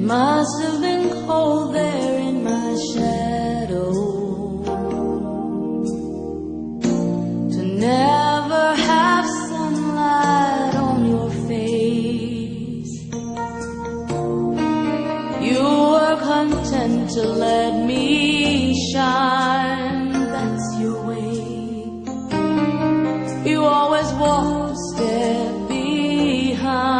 must have been cold there in my shadow to never have sunlight on your face. You were content to let me shine, that's your way. You always walked a step behind.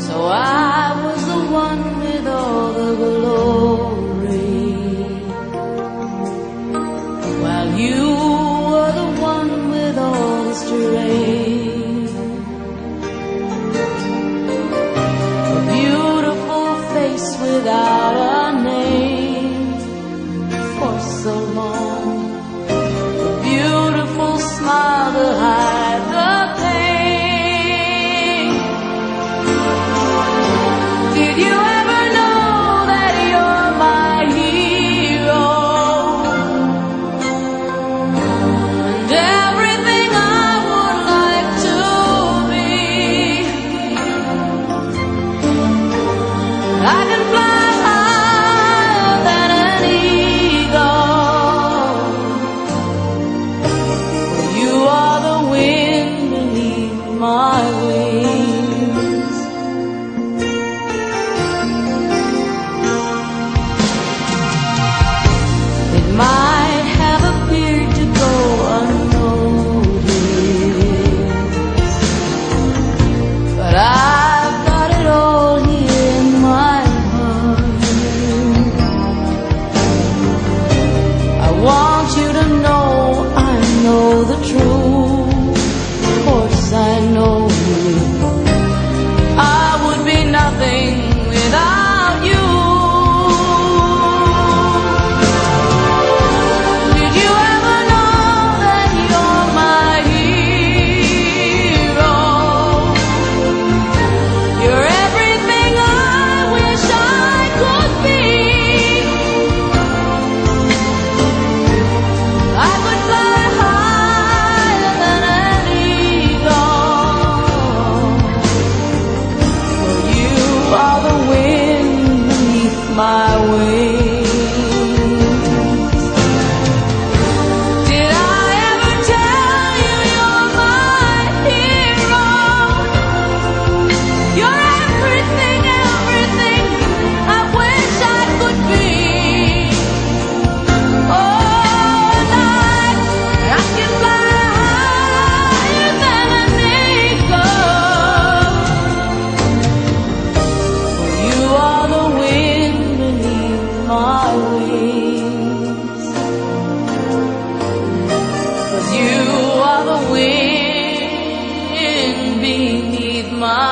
So I was the one with all the glory, while you were the one with all the strength. A beautiful face without a name for so long, a beautiful smile to hide the pain. Did you ever know that you're my hero? And everything I would like to be. I can fly higher than an eagle. You are the wind beneath my wings. It might have appeared to go unnoticed, but I've got it all here in my heart. I want you to know I know the truth. Of course I know you. I would be nothing without you. Did you ever know that you're my hero? You're everything I wish I could be. I could fly higher than an eagle. For you are the wind beneath my wings. Did I ever tell you you're my hero? You're everything, everything I wish I could be. Oh, and I can fly higher than an eagle. You are the wind beneath my wings. 'Cause you are the wind beneath my